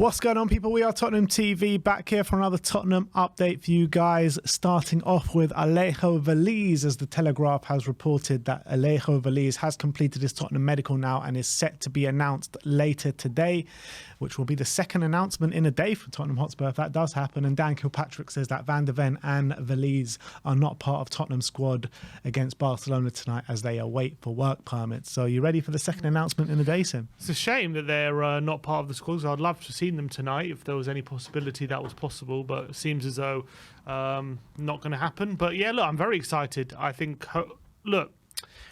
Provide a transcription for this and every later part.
What's going on, people? We are Tottenham TV, back here for another Tottenham update for you guys. Starting off with Alejo Veliz, as the Telegraph has reported that Alejo Veliz has completed his Tottenham medical now and is set to be announced later today, which will be the second announcement in a day for Tottenham Hotspur if that does happen. And Dan Kilpatrick says that Van der Ven and Veliz are not part of Tottenham's squad against Barcelona tonight as they await for work permits. So you ready for the second announcement in a day, Sim? It's a shame that they're not part of the squad. I'd love to see them tonight if there was any possibility that was possible, but it seems as though not going to happen. But yeah, look, I'm very excited. I think, look,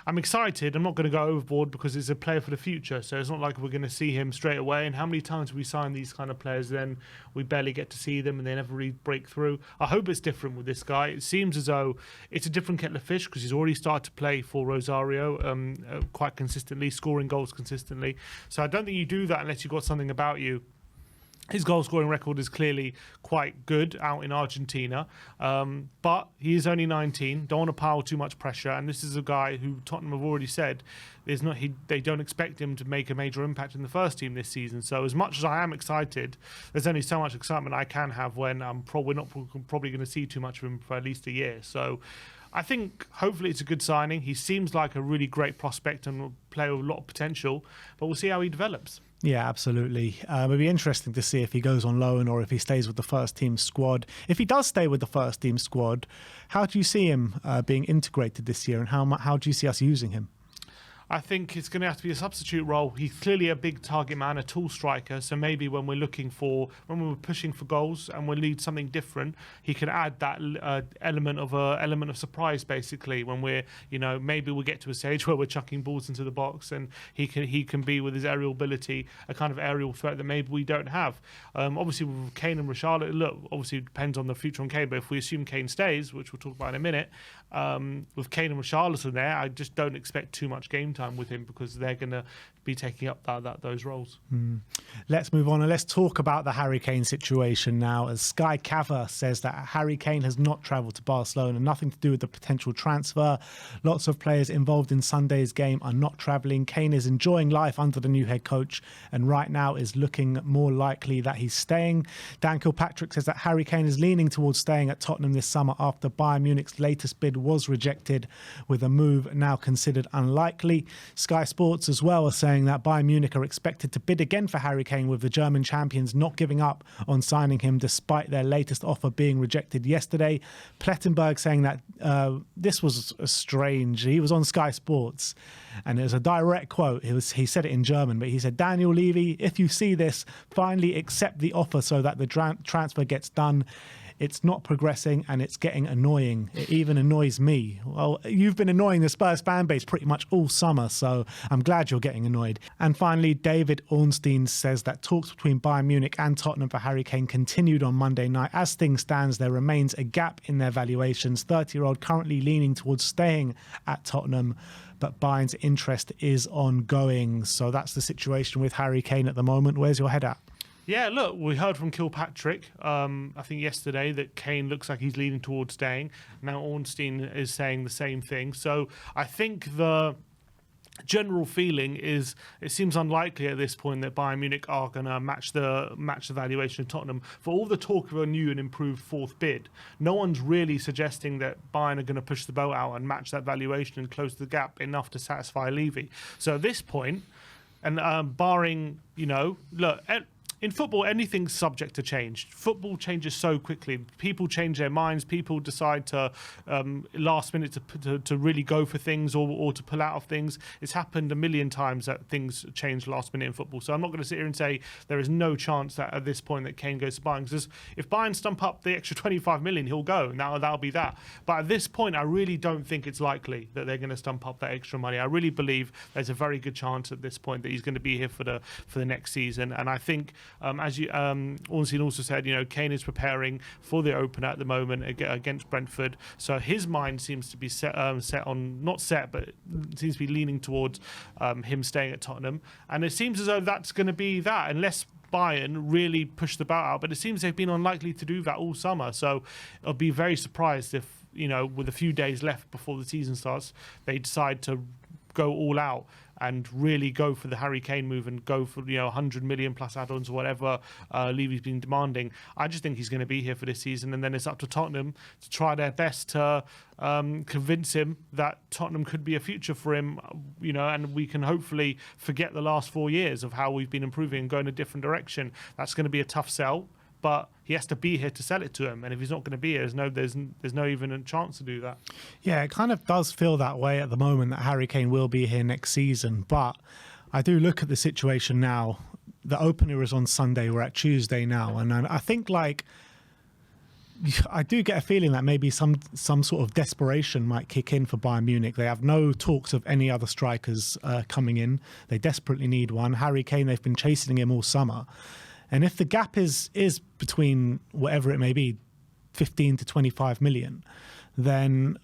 I'm excited. I'm not going to go overboard because it's a player for the future, so it's not like we're going to see him straight away. And how many times we sign these kind of players, then we barely get to see them and they never really break through. I hope it's different with this guy. It seems as though it's a different kettle of fish because he's already started to play for Rosario quite consistently, scoring goals consistently. So I don't think you do that unless you've got something about you. His goal-scoring record is clearly quite good out in Argentina, but he is only 19. Don't want to pile too much pressure, and this is a guy who Tottenham have already said they don't expect him to make a major impact in the first team this season. So as much as I am excited, there's only so much excitement I can have when we're not probably going to see too much of him for at least a year. So I think hopefully it's a good signing. He seems like a really great prospect and will play with a lot of potential, but we'll see how he develops. Yeah, absolutely. It'll be interesting to see if he goes on loan or if he stays with the first team squad. If he does stay with the first team squad, how do you see him being integrated this year, and how do you see us using him? I think it's going to have to be a substitute role. He's clearly a big target man, a tall striker. So maybe when we're pushing for goals and we need something different, he can add that element of surprise. Basically, when maybe we'll get to a stage where we're chucking balls into the box, and he can be with his aerial ability a kind of aerial threat that maybe we don't have. Obviously with Kane and Richarlison, look, obviously it depends on the future on Kane. But if we assume Kane stays, which we'll talk about in a minute, with Kane and Richarlison there, I just don't expect too much game time with him because they're going to be taking up those roles. Let's move on and let's talk about the Harry Kane situation now, as Sky Cover says that Harry Kane has not travelled to Barcelona, nothing to do with the potential transfer. Lots of players involved in Sunday's game are not travelling. Kane is enjoying life under the new head coach and right now is looking more likely that he's staying. Dan Kilpatrick says that Harry Kane is leaning towards staying at Tottenham this summer after Bayern Munich's latest bid was rejected, with a move now considered unlikely. Sky Sports as well are saying that Bayern Munich are expected to bid again for Harry Kane, with the German champions not giving up on signing him despite their latest offer being rejected yesterday. Plettenberg saying that this was strange. He was on Sky Sports and it was a direct quote. He said it in German, but he said, "Daniel Levy, if you see this, finally accept the offer so that the transfer gets done. It's not progressing and it's getting annoying. It even annoys me." Well, you've been annoying the Spurs fan base pretty much all summer, so I'm glad you're getting annoyed. And finally, David Ornstein says that talks between Bayern Munich and Tottenham for Harry Kane continued on Monday night. As things stand, there remains a gap in their valuations. 30-year-old currently leaning towards staying at Tottenham, but Bayern's interest is ongoing. So that's the situation with Harry Kane at the moment. Where's your head at? Yeah, look, we heard from Kilpatrick, I think yesterday, that Kane looks like he's leaning towards staying. Now Ornstein is saying the same thing. So I think the general feeling is it seems unlikely at this point that Bayern Munich are going to match the valuation of Tottenham. For all the talk of a new and improved fourth bid, no one's really suggesting that Bayern are going to push the boat out and match that valuation and close the gap enough to satisfy Levy. So at this point, and barring, look, in football, anything's subject to change. Football changes so quickly. People change their minds. People decide to last minute to really go for things or to pull out of things. It's happened a million times that things change last minute in football. So I'm not going to sit here and say there is no chance that at this point that Kane goes to Bayern. Because if Bayern stump up the extra 25 million, he'll go. And that'll be that. But at this point, I really don't think it's likely that they're going to stump up that extra money. I really believe there's a very good chance at this point that he's going to be here for the next season. And I think, as you Ornstein also said, Kane is preparing for the opener at the moment against Brentford, so his mind seems to be set on, not set, but seems to be leaning towards him staying at Tottenham, and it seems as though that's going to be that, unless Bayern really push the boat out. But it seems they've been unlikely to do that all summer, so I'll be very surprised if, with a few days left before the season starts, they decide to go all out and really go for the Harry Kane move and go for 100 million plus add-ons or whatever Levy's been demanding, I just think he's going to be here for this season, and then it's up to Tottenham to try their best to convince him that Tottenham could be a future for him, and we can hopefully forget the last 4 years of how we've been improving and going a different direction. That's going to be a tough sell, but he has to be here to sell it to him. And if he's not going to be here, there's no even a chance to do that. Yeah, it kind of does feel that way at the moment, that Harry Kane will be here next season. But I do look at the situation now. The opener is on Sunday. We're at Tuesday now. And I think, I do get a feeling that maybe some sort of desperation might kick in for Bayern Munich. They have no talks of any other strikers coming in. They desperately need one. Harry Kane, they've been chasing him all summer. And if the gap is between whatever it may be, 15 to 25 million, then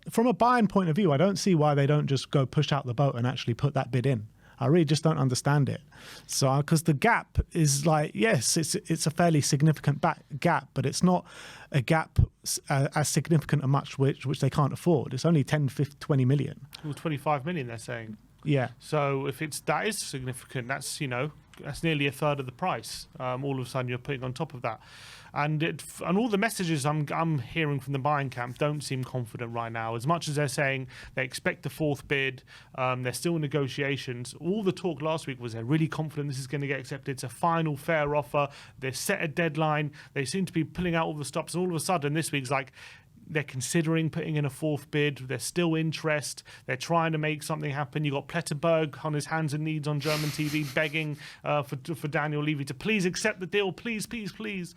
from a Bayern point of view, I don't see why they don't just go push out the boat and actually put that bid in. I really just don't understand it. So, because the gap is yes, it's a fairly significant gap, but it's not a gap as significant a much which they can't afford. It's only 10, 15, 20 million. Well, 25 million, they're saying. Yeah. So if that is significant, that's that's nearly a third of the price. All of a sudden, you're putting on top of that, and all the messages I'm hearing from the buying camp don't seem confident right now. As much as they're saying they expect the fourth bid, they're still in negotiations. All the talk last week was they're really confident this is going to get accepted. It's a final fair offer. They've set a deadline. They seem to be pulling out all the stops, and all of a sudden this week's they're considering putting in a fourth bid. There's still interest. They're trying to make something happen. You got Pletterberg on his hands and knees on German TV begging for Daniel Levy to please accept the deal, please, please, please,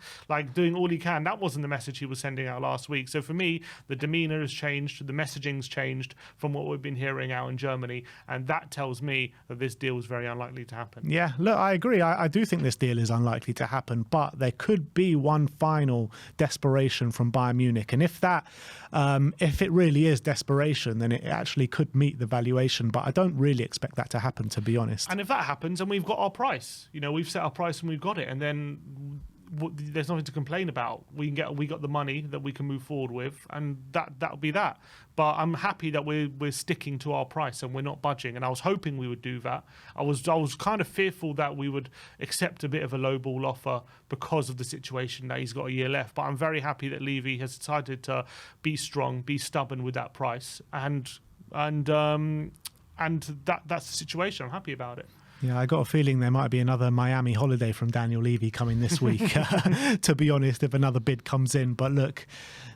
doing all he can. That wasn't the message he was sending out last week. So for me, the demeanour has changed, the messaging's changed from what we've been hearing out in Germany, and that tells me that this deal is very unlikely to happen. Yeah, look, I agree. I do think this deal is unlikely to happen, but there could be one final desperation from Bayern Munich, and if it really is desperation, then it actually could meet the valuation. But I don't really expect that to happen, to be honest. And if that happens, and we've got our price, we've set our price and we've got it, and then there's nothing to complain about. We got the money that we can move forward with, and that'll be that. But I'm happy that we're sticking to our price and we're not budging. And I was hoping we would do that. I was kind of fearful that we would accept a bit of a lowball offer because of the situation that he's got a year left. But I'm very happy that Levy has decided to be strong, be stubborn with that price, and that's the situation. I'm happy about it. Yeah, I got a feeling there might be another Miami holiday from Daniel Levy coming this week, to be honest, if another bid comes in. But look,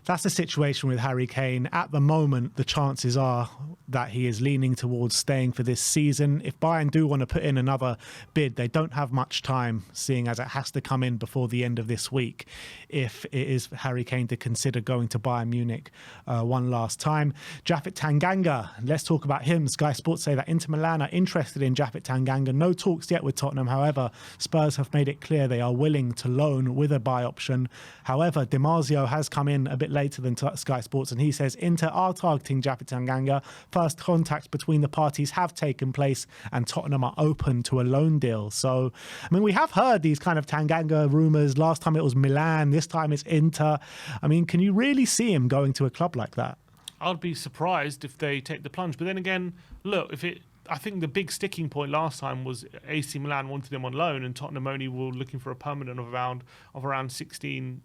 that's the situation with Harry Kane. At the moment, the chances are that he is leaning towards staying for this season. If Bayern do want to put in another bid, they don't have much time, seeing as it has to come in before the end of this week, if it is Harry Kane to consider going to Bayern Munich one last time. Japhet Tanganga, let's talk about him. Sky Sports say that Inter Milan are interested in Japhet Tanganga. No talks yet with Tottenham. However, Spurs have made it clear they are willing to loan with a buy option. However, Di Marzio has come in a bit later than Sky Sports, and he says Inter are targeting Japhet Tanganga. First contacts between the parties have taken place, and Tottenham are open to a loan deal. So, we have heard these kind of Tanganga rumours. Last time it was Milan, this time it's Inter. Can you really see him going to a club like that? I'd be surprised if they take the plunge. But then again, look, I think the big sticking point last time was AC Milan wanted him on loan, and Tottenham only were looking for a permanent of around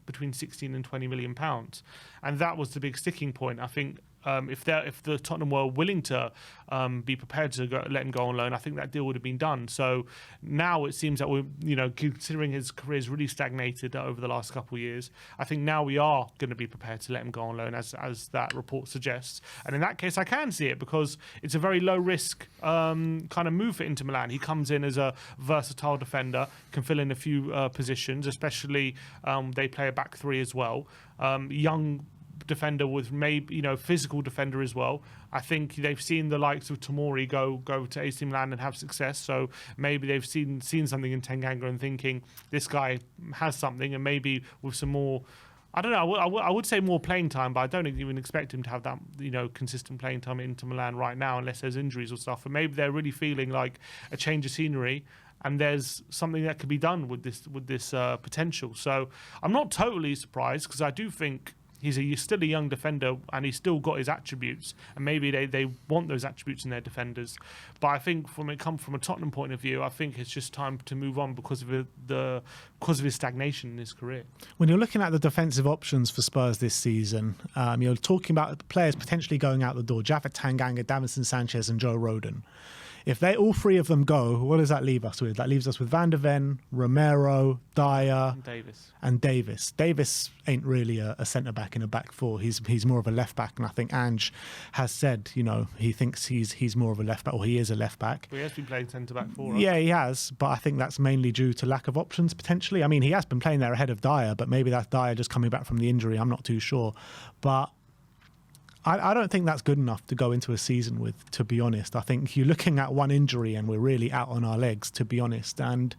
between 16 and 20 million pounds, and that was the big sticking point. I think if the Tottenham were willing to be prepared to let him go on loan, I think that deal would have been done. So now it seems that we're, considering his career has really stagnated over the last couple of years, I think now we are going to be prepared to let him go on loan, as that report suggests. And in that case, I can see it, because it's a very low risk kind of move for Inter Milan. He comes in as a versatile defender, can fill in a few positions, especially they play a back three as well. Young defender with maybe physical defender as well. I think they've seen the likes of Tomori go to AC Milan and have success, so maybe they've seen something in Tanganga and thinking this guy has something, and maybe with some more, I don't know, I would say more playing time, but I don't even expect him to have that consistent playing time into Milan right now, unless there's injuries or stuff. And maybe they're really feeling like a change of scenery, and there's something that could be done with this potential. So I'm not totally surprised, because I do think he's still a young defender, and he's still got his attributes, and maybe they want those attributes in their defenders. But I think from a Tottenham point of view, I think it's just time to move on because of his stagnation in his career. When you're looking at the defensive options for Spurs this season, you're talking about players potentially going out the door: Japhet Tanganga, Davinson Sanchez, and Joe Rodon. If all three of them go, what does that leave us with? That leaves us with Van der Ven, Romero, Dyer, and Davis. Davis ain't really a centre-back in a back four. He's more of a left-back, and I think Ange has said, he thinks he's more of a left-back, or he is a left-back. Well, he has been playing centre-back for us. Yeah, he has, but I think that's mainly due to lack of options, potentially. I mean, he has been playing there ahead of Dyer, but maybe that's Dyer just coming back from the injury. I'm not too sure. But I don't think that's good enough to go into a season with, to be honest. I think you're looking at one injury and we're really out on our legs, to be honest. And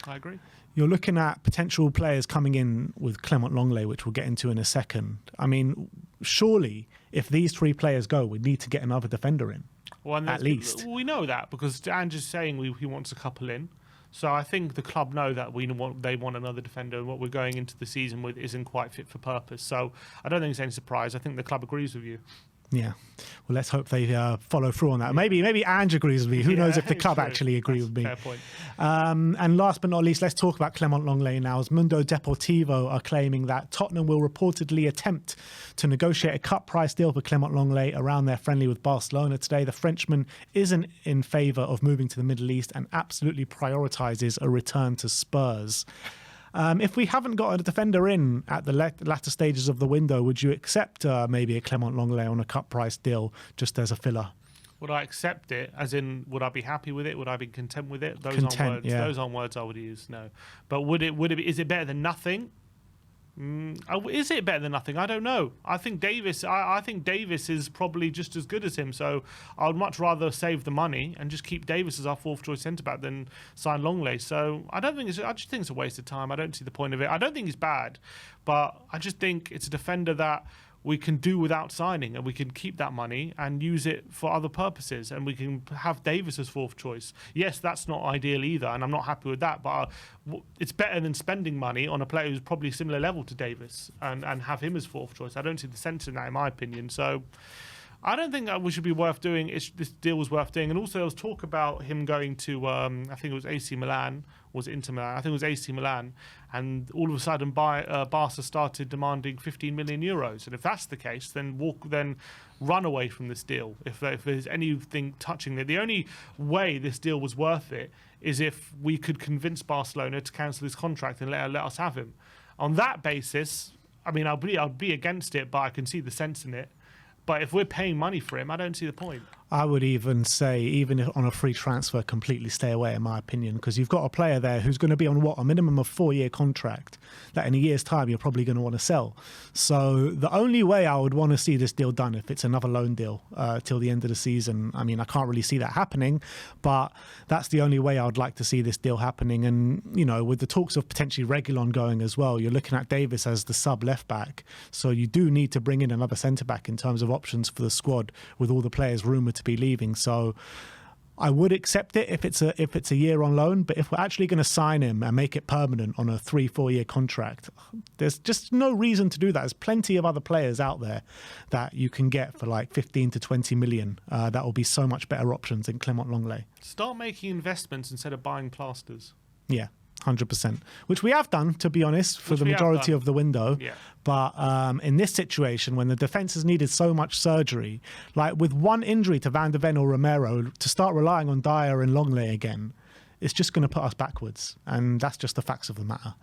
I agree. You're looking at potential players coming in with Clement Lenglet, which we'll get into in a second. I mean, surely if these three players go, we need to get another defender in, at least. We know that because Andrew's saying he wants a couple in. So I think the club know that they want another defender, and what we're going into the season with isn't quite fit for purpose. So I don't think it's any surprise. I think the club agrees with you. Yeah. Well, let's hope they follow through on that. Maybe Ange agrees with me. Who knows if the club actually agree with me. Fair point. And last but not least, let's talk about Clement Lenglet now, as Mundo Deportivo are claiming that Tottenham will reportedly attempt to negotiate a cut price deal for Clement Lenglet around their friendly with Barcelona today. The Frenchman isn't in favour of moving to the Middle East and absolutely prioritises a return to Spurs. If we haven't got a defender in at the latter stages of the window, would you accept maybe a Clement Lenglet on a cut price deal just as a filler? Would I accept it? As in, would I be happy with it? Would I be content with it? Those aren't words I would use. No, but would it be? Is it better than nothing? Is it better than nothing? I don't know. I think Davis. I think Davis is probably just as good as him. So I would much rather save the money and just keep Davis as our fourth choice centre back than sign Lenglet. So I just think it's a waste of time. I don't see the point of it. I don't think he's bad, but I just think it's a defender that we can do without signing, and we can keep that money and use it for other purposes, and we can have Davis as fourth choice. Yes, that's not ideal either, and I'm not happy with that, but it's better than spending money on a player who's probably similar level to Davis and have him as fourth choice. I don't see the sense in that, in my opinion. So I don't think that we should be worth doing. This deal was worth doing. And also there was talk about him going to, I think it was AC Milan, or was it Inter Milan? I think it was AC Milan. And all of a sudden Barca started demanding 15 million euros. And if that's the case, then run away from this deal. If there's anything touching it. The only way this deal was worth it is if we could convince Barcelona to cancel his contract and let us have him. On that basis, I mean, I'll be against it, but I can see the sense in it. But if we're paying money for him, I don't see the point. I would even say, even if on a free transfer, completely stay away, in my opinion, because you've got a player there who's going to be on a minimum of 4-year contract that in a year's time you're probably going to want to sell. So the only way I would want to see this deal done, if it's another loan deal till the end of the season, I mean, I can't really see that happening, but that's the only way I would like to see this deal happening. And, with the talks of potentially Reguilon going as well, you're looking at Davis as the sub left back. So you do need to bring in another centre back in terms of options for the squad, with all the players rumoured to be leaving. So I would accept it if it's a year on loan, but if we're actually going to sign him and make it permanent on a 3-4 year contract, there's just no reason to do that. There's plenty of other players out there that you can get for like 15 to 20 million that will be so much better options than Clement Lenglet. Start making investments instead of buying plasters. Yeah, 100%, which we have done, to be honest, for the majority of the window. Yeah. But in this situation, when the defence has needed so much surgery, like with one injury to Van der Ven or Romero, to start relying on Dyer and Lenglet again, it's just going to put us backwards. And that's just the facts of the matter.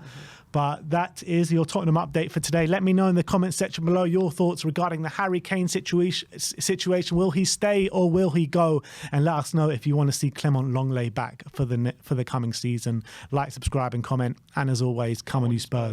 But that is your Tottenham update for today. Let me know in the comments section below your thoughts regarding the Harry Kane situation. Will he stay or will he go? And let us know if you want to see Clement Lenglet back for the coming season. Like, subscribe and comment. And as always, come on you Spurs.